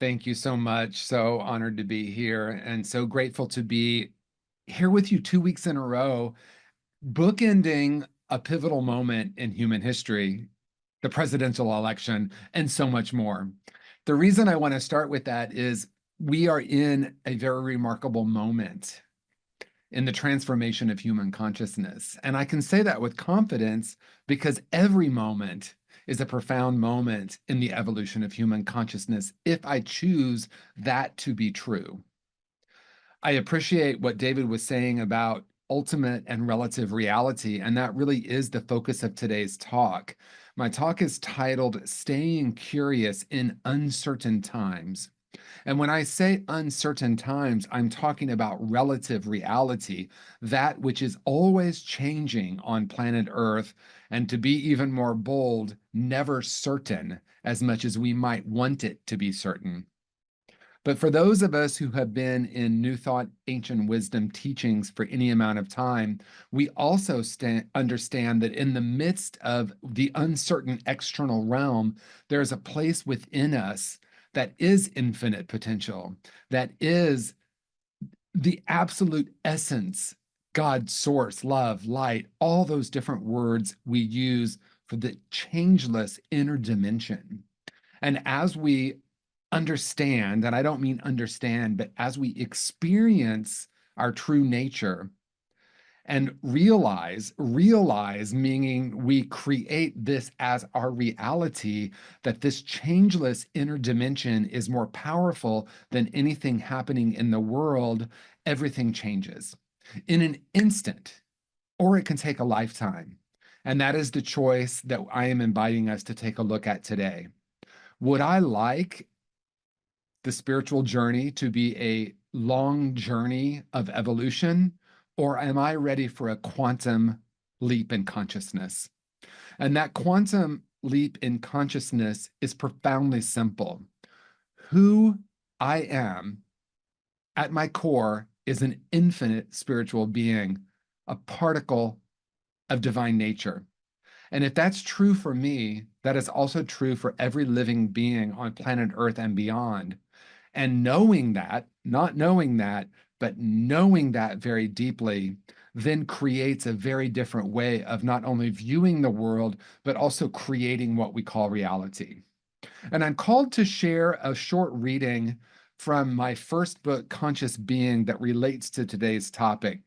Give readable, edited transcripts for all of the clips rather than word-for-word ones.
Thank you so much. So honored to be here and so grateful to be here with you 2 weeks in a row, bookending a pivotal moment in human history, the presidential election, and so much more. The reason I want to start with that is we are in a very remarkable moment in the transformation of human consciousness. And I can say that with confidence because every moment is a profound moment in the evolution of human consciousness if I choose that to be true. I appreciate what David was saying about ultimate and relative reality, and that really is the focus of today's talk. My talk is titled Staying Curious in Uncertain Times. And when I say uncertain times, I'm talking about relative reality, that which is always changing on planet Earth, and to be even more bold, never certain as much as we might want it to be certain. But for those of us who have been in New Thought, Ancient Wisdom teachings for any amount of time, we also understand that in the midst of the uncertain external realm, there's a place within us that is infinite potential, that is the absolute essence, God, source, love, light, all those different words we use for the changeless inner dimension. And as we understand, and I don't mean understand, but as we experience our true nature and realize meaning we create this as our reality, that this changeless inner dimension is more powerful than anything happening in the world, everything changes in an instant, or it can take a lifetime. And that is the choice that I am inviting us to take a look at today. Would I like the spiritual journey to be a long journey of evolution, or am I ready for a quantum leap in consciousness? And that quantum leap in consciousness is profoundly simple. Who I am at my core is an infinite spiritual being, a particle of divine nature. And if that's true for me, that is also true for every living being on planet Earth and beyond. And knowing that, not knowing that, but knowing that very deeply, then creates a very different way of not only viewing the world, but also creating what we call reality. And I'm called to share a short reading from my first book, Conscious Being, that relates to today's topic.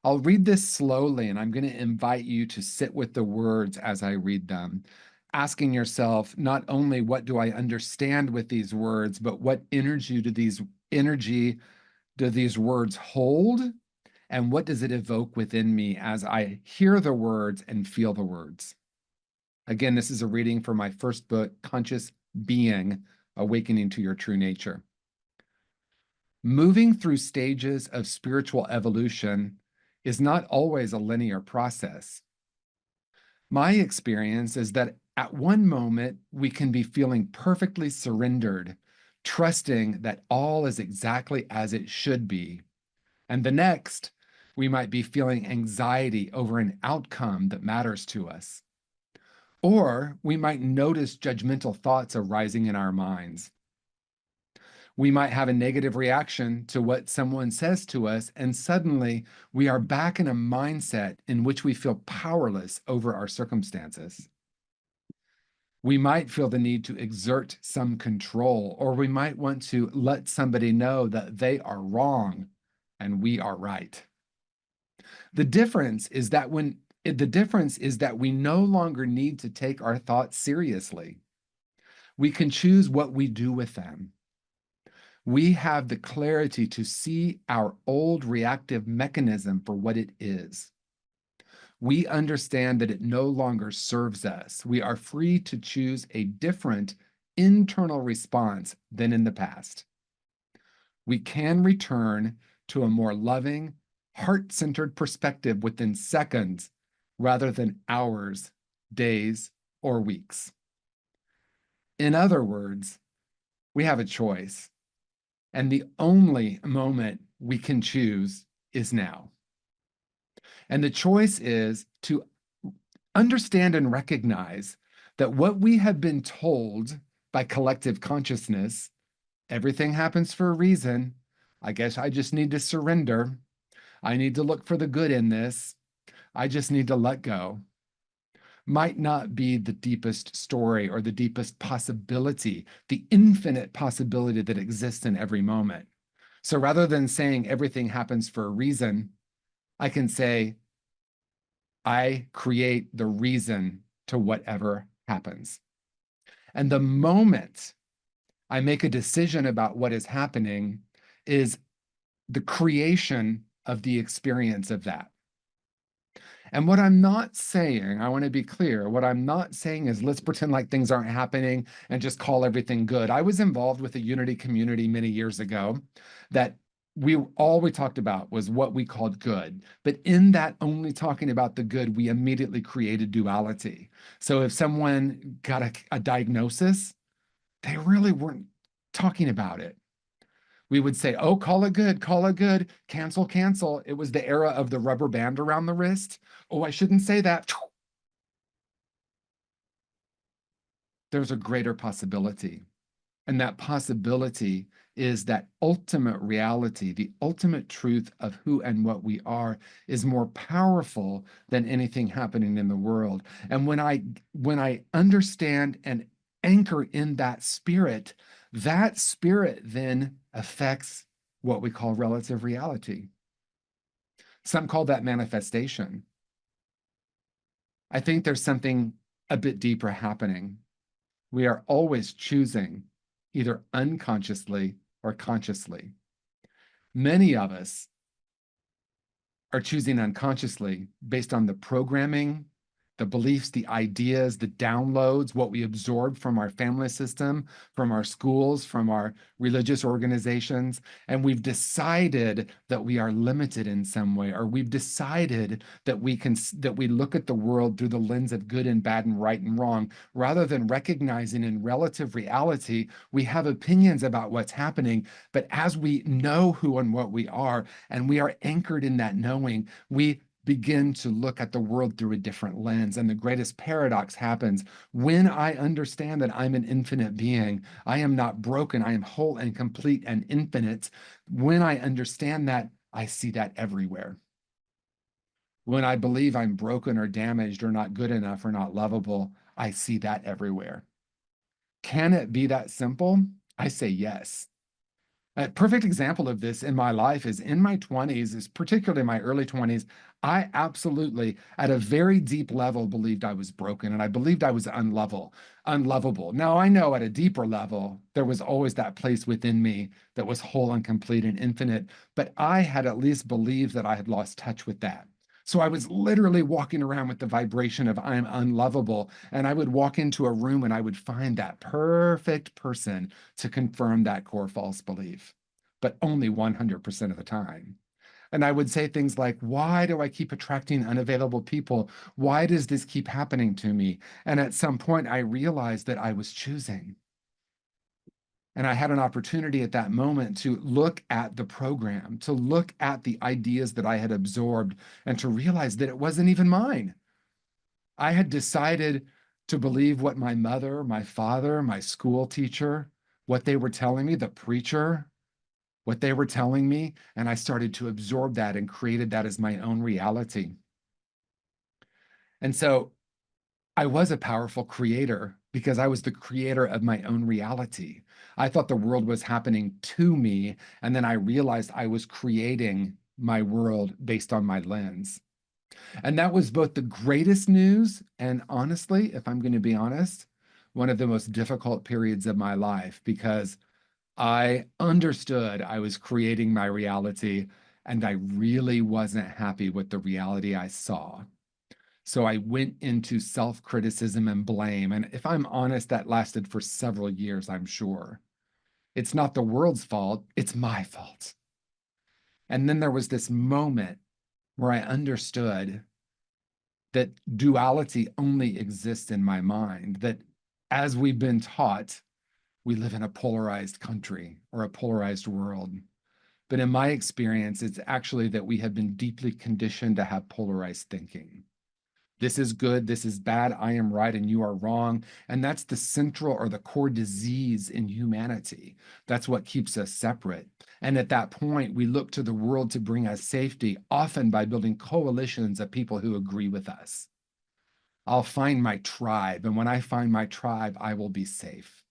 I'll read this slowly, and I'm going to invite you to sit with the words as I read them, asking yourself not only what do I understand with these words, but what energy do these words hold, and what does it evoke within me as I hear the words and feel the words. Again, this is a reading from my first book, Conscious Being, Awakening to Your True Nature. Moving through stages of spiritual evolution is not always a linear process. My experience is that at one moment, we can be feeling perfectly surrendered, trusting that all is exactly as it should be. And the next, we might be feeling anxiety over an outcome that matters to us. Or we might notice judgmental thoughts arising in our minds. We might have a negative reaction to what someone says to us, and suddenly we are back in a mindset in which we feel powerless over our circumstances. We might feel the need to exert some control, or we might want to let somebody know that they are wrong and we are right. The difference is that we no longer need to take our thoughts seriously. We can choose what we do with them. We have the clarity to see our old reactive mechanism for what it is. We understand that it no longer serves us. We are free to choose a different internal response than in the past. We can return to a more loving, heart-centered perspective within seconds rather than hours, days, or weeks. In other words, we have a choice. And the only moment we can choose is now. And the choice is to understand and recognize that what we have been told by collective consciousness. Everything happens for a reason. I guess I just need to surrender. I need to look for the good in this. I just need to let go. Might not be the deepest story or the deepest possibility, the infinite possibility that exists in every moment. So rather than saying everything happens for a reason, I can say, I create the reason to whatever happens. And the moment I make a decision about what is happening is the creation of the experience of that. And what I'm not saying, I want to be clear, what I'm not saying is let's pretend like things aren't happening and just call everything good. I was involved with a Unity community many years ago that all we talked about was what we called good. But in that only talking about the good, we immediately created duality. So if someone got a diagnosis, they really weren't talking about it. We would say, oh, call it good, cancel, cancel. It was the era of the rubber band around the wrist. Oh, I shouldn't say that. There's a greater possibility. And that possibility is that ultimate reality, the ultimate truth of who and what we are is more powerful than anything happening in the world. And when I understand and anchor in that spirit then affects what we call relative reality. Some call that manifestation. I think there's something a bit deeper happening. We are always choosing, either unconsciously or consciously. Many of us are choosing unconsciously based on the programming, the beliefs, the ideas, the downloads, what we absorb from our family system, from our schools, from our religious organizations. And we've decided that we are limited in some way, or we've decided that we look at the world through the lens of good and bad and right and wrong, rather than recognizing in relative reality, we have opinions about what's happening. But as we know who and what we are, and we are anchored in that knowing, we begin to look at the world through a different lens. And the greatest paradox happens when I understand that I'm an infinite being. I am not broken. I am whole and complete and infinite. When I understand that, I see that everywhere. When I believe I'm broken or damaged or not good enough or not lovable, I see that everywhere. Can it be that simple? I say yes. A perfect example of this in my life is in my 20s, is particularly my early 20s. I absolutely, at a very deep level, believed I was broken and I believed I was unlovable. Now I know at a deeper level, there was always that place within me that was whole and complete and infinite, but I had at least believed that I had lost touch with that. So I was literally walking around with the vibration of I'm unlovable. And I would walk into a room and I would find that perfect person to confirm that core false belief, but only 100% of the time. And I would say things like, why do I keep attracting unavailable people? Why does this keep happening to me? And at some point, I realized that I was choosing. And I had an opportunity at that moment to look at the program, to look at the ideas that I had absorbed, and to realize that it wasn't even mine. I had decided to believe what my mother, my father, my school teacher, what they were telling me, the preacher, what they were telling me, and I started to absorb that and created that as my own reality. And so I was a powerful creator because I was the creator of my own reality. I thought the world was happening to me, and then I realized I was creating my world based on my lens. And that was both the greatest news and, honestly, if I'm going to be honest, one of the most difficult periods of my life, because I understood I was creating my reality and I really wasn't happy with the reality I saw. So I went into self-criticism and blame. And if I'm honest, that lasted for several years, I'm sure. It's not the world's fault, it's my fault. And then there was this moment where I understood that duality only exists in my mind, that as we've been taught, we live in a polarized country or a polarized world. But in my experience, it's actually that we have been deeply conditioned to have polarized thinking. This is good, this is bad, I am right and you are wrong. And that's the central or the core disease in humanity. That's what keeps us separate. And at that point, we look to the world to bring us safety, often by building coalitions of people who agree with us. I'll find my tribe, and when I find my tribe, I will be safe.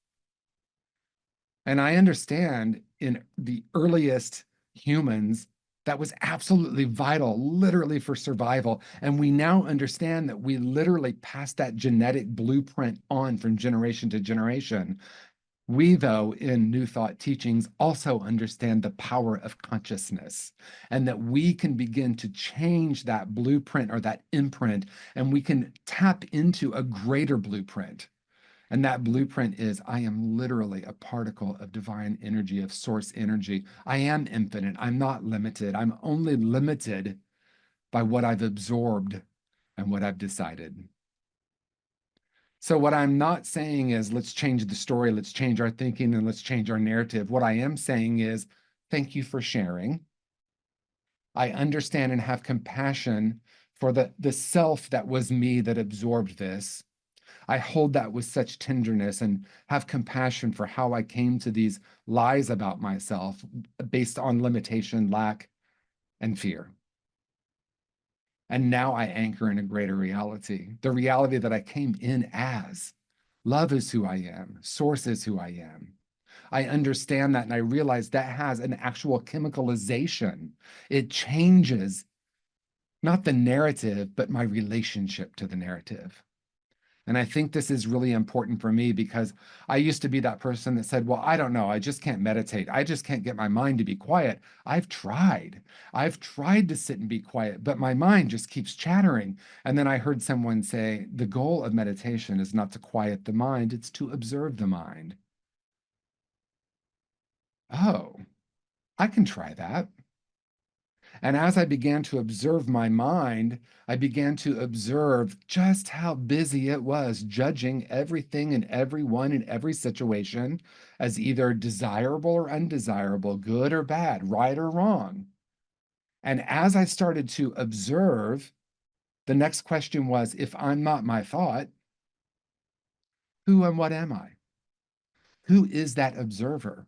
And I understand in the earliest humans, that was absolutely vital, literally for survival. And we now understand that we literally pass that genetic blueprint on from generation to generation. We, though, in New Thought teachings, also understand the power of consciousness and that we can begin to change that blueprint or that imprint, and we can tap into a greater blueprint. And that blueprint is I am literally a particle of divine energy, of source energy. I am infinite. I'm not limited. I'm only limited by what I've absorbed and what I've decided. So, what I'm not saying is let's change the story, let's change our thinking, and let's change our narrative. What I am saying is thank you for sharing. I understand and have compassion for the self that was me that absorbed this. I hold that with such tenderness and have compassion for how I came to these lies about myself based on limitation, lack, and fear. And now I anchor in a greater reality, the reality that I came in as. Love is who I am, source is who I am. I understand that and I realize that has an actual chemicalization. It changes not the narrative, but my relationship to the narrative. And I think this is really important for me because I used to be that person that said, well, I don't know, I just can't meditate. I just can't get my mind to be quiet. I've tried. I've tried to sit and be quiet, but my mind just keeps chattering. And then I heard someone say, the goal of meditation is not to quiet the mind, it's to observe the mind. Oh, I can try that. And as I began to observe my mind, I began to observe just how busy it was, judging everything and everyone in every situation as either desirable or undesirable, good or bad, right or wrong. And as I started to observe, the next question was, if I'm not my thought, who and what am I? Who is that observer?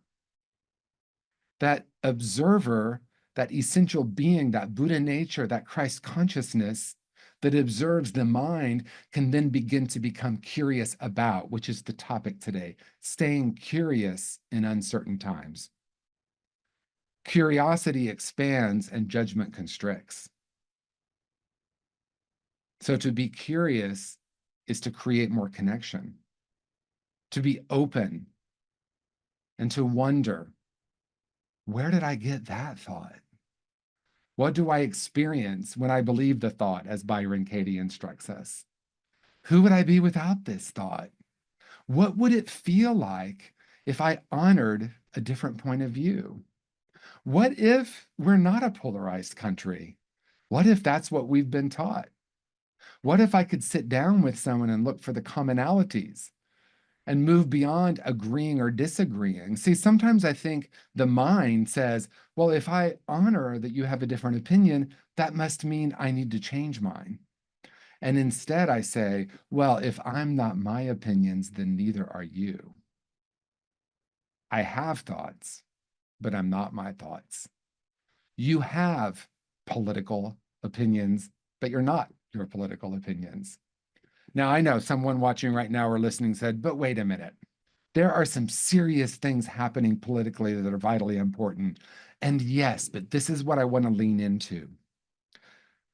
That observer, that essential being, that Buddha nature, that Christ consciousness that observes the mind can then begin to become curious about, which is the topic today, staying curious in uncertain times. Curiosity expands and judgment constricts. So to be curious is to create more connection, to be open, and to wonder, where did I get that thought? What do I experience when I believe the thought, as Byron Katie instructs us? Who would I be without this thought? What would it feel like if I honored a different point of view? What if we're not a polarized country? What if that's what we've been taught? What if I could sit down with someone and look for the commonalities and move beyond agreeing or disagreeing? See, sometimes I think the mind says, well, if I honor that you have a different opinion, that must mean I need to change mine. And instead I say, well, if I'm not my opinions, then neither are you. I have thoughts, but I'm not my thoughts. You have political opinions, but you're not your political opinions. Now, I know someone watching right now or listening said, but wait a minute. There are some serious things happening politically that are vitally important. And yes, but this is what I want to lean into.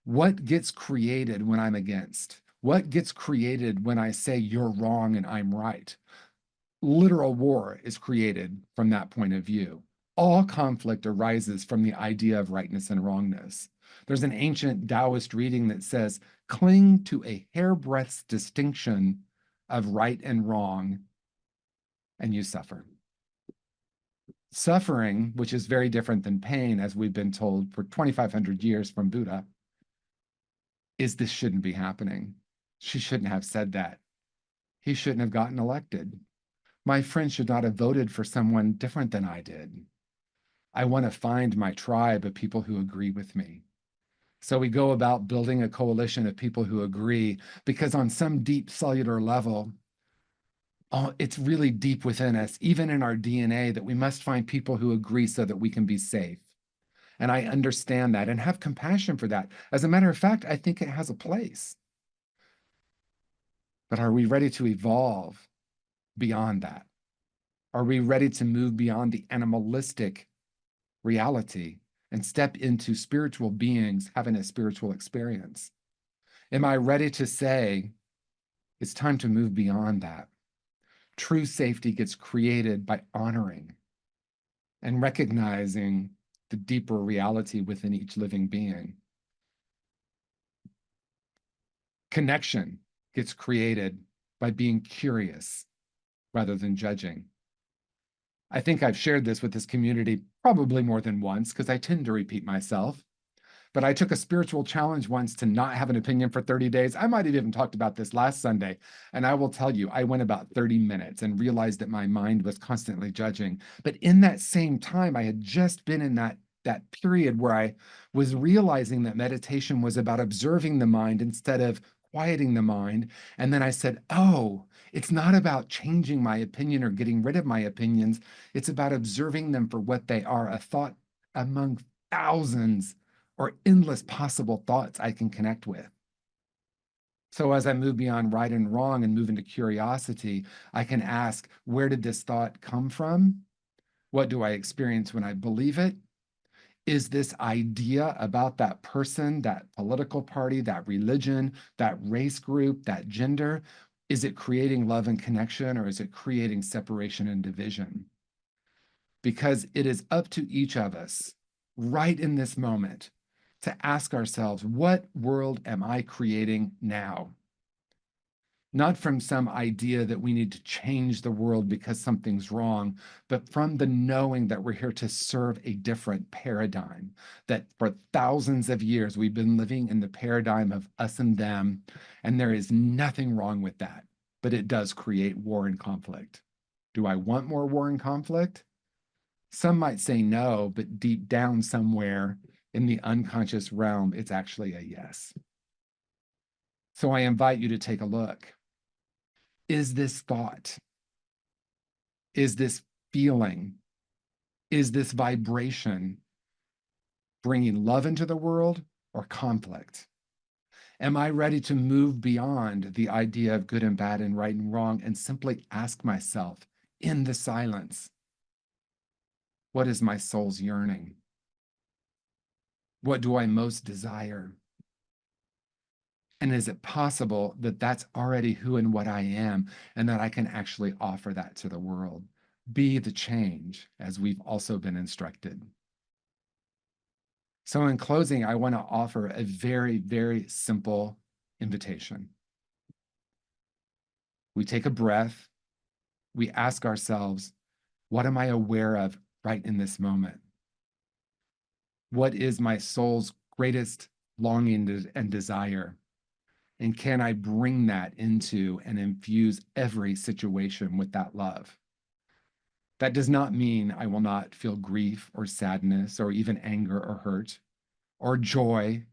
What gets created when I'm against? What gets created when I say you're wrong and I'm right? Literal war is created from that point of view. All conflict arises from the idea of rightness and wrongness. There's an ancient Taoist reading that says, cling to a hairbreadth distinction of right and wrong, and you suffer. Suffering, which is very different than pain, as we've been told for 2,500 years from Buddha, is this shouldn't be happening. She shouldn't have said that. He shouldn't have gotten elected. My friend should not have voted for someone different than I did. I want to find my tribe of people who agree with me. So we go about building a coalition of people who agree because on some deep cellular level, oh, it's really deep within us, even in our DNA, that we must find people who agree so that we can be safe. And I understand that and have compassion for that. As a matter of fact, I think it has a place. But are we ready to evolve beyond that? Are we ready to move beyond the animalistic reality and step into spiritual beings having a spiritual experience? Am I ready to say it's time to move beyond that? True safety gets created by honoring and recognizing the deeper reality within each living being. Connection gets created by being curious rather than judging. I think I've shared this with this community probably more than once because I tend to repeat myself. But I took a spiritual challenge once to not have an opinion for 30 days. I might have even talked about this last Sunday. And I will tell you, I went about 30 minutes and realized that my mind was constantly judging. But in that same time, I had just been in that period where I was realizing that meditation was about observing the mind instead of quieting the mind. And then I said, oh, it's not about changing my opinion or getting rid of my opinions. It's about observing them for what they are, a thought among thousands or endless possible thoughts I can connect with. So as I move beyond right and wrong and move into curiosity, I can ask, where did this thought come from? What do I experience when I believe it? Is this idea about that person, that political party, that religion, that race group, that gender, is it creating love and connection, or is it creating separation and division? Because it is up to each of us right in this moment to ask ourselves, what world am I creating now? Not from some idea that we need to change the world because something's wrong, but from the knowing that we're here to serve a different paradigm, that for thousands of years we've been living in the paradigm of us and them, and there is nothing wrong with that, but it does create war and conflict. Do I want more war and conflict? Some might say no, but deep down somewhere in the unconscious realm, it's actually a yes. So I invite you to take a look. Is this thought? Is this feeling? Is this vibration bringing love into the world or conflict? Am I ready to move beyond the idea of good and bad and right and wrong and simply ask myself in the silence, what is my soul's yearning? What do I most desire? And is it possible that that's already who and what I am, and that I can actually offer that to the world? Be the change, as we've also been instructed. So, in closing, I want to offer a very, very simple invitation. We take a breath, we ask ourselves, what am I aware of right in this moment? What is my soul's greatest longing and desire? And can I bring that into and infuse every situation with that love? That does not mean I will not feel grief or sadness or even anger or hurt or joy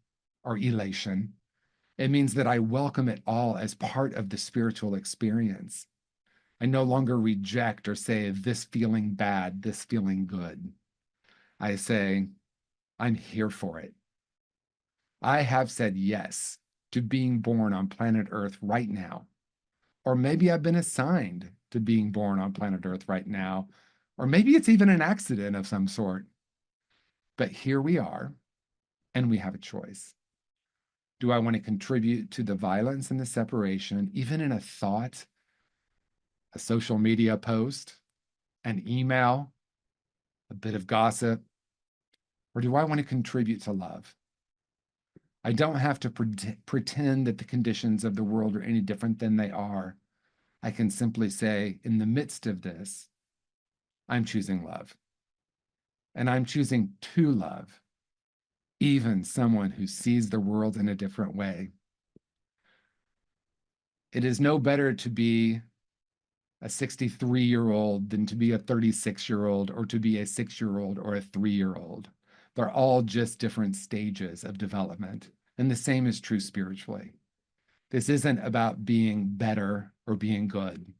or elation. It means that I welcome it all as part of the spiritual experience. I no longer reject or say this feeling bad, this feeling good. I say, I'm here for it. I have said yes to being born on planet Earth right now. Or maybe I've been assigned to being born on planet Earth right now. Or maybe it's even an accident of some sort. But here we are, and we have a choice. Do I want to contribute to the violence and the separation, even in a thought, a social media post, an email, a bit of gossip? Or do I want to contribute to love? I don't have to pretend that the conditions of the world are any different than they are. I can simply say, in the midst of this, I'm choosing love. And I'm choosing to love even someone who sees the world in a different way. It is no better to be a 63-year-old than to be a 36-year-old or to be a 6-year-old or a 3-year-old. They're all just different stages of development. And the same is true spiritually. This isn't about being better or being good.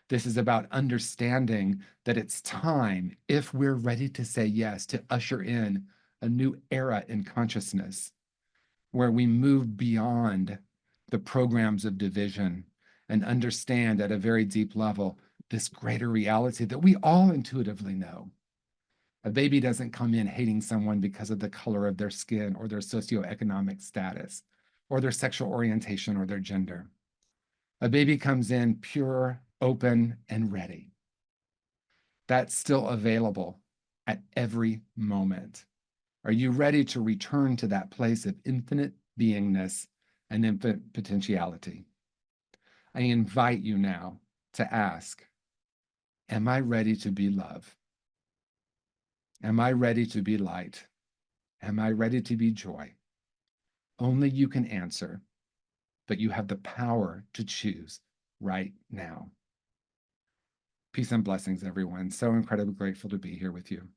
This is about understanding that it's time, if we're ready to say yes, to usher in a new era in consciousness where we move beyond the programs of division and understand at a very deep level this greater reality that we all intuitively know. A baby doesn't come in hating someone because of the color of their skin or their socioeconomic status or their sexual orientation or their gender. A baby comes in pure, open, and ready. That's still available at every moment. Are you ready to return to that place of infinite beingness and infinite potentiality? I invite you now to ask, am I ready to be love? Am I ready to be light? Am I ready to be joy? Only you can answer, but you have the power to choose right now. Peace and blessings, everyone. So incredibly grateful to be here with you.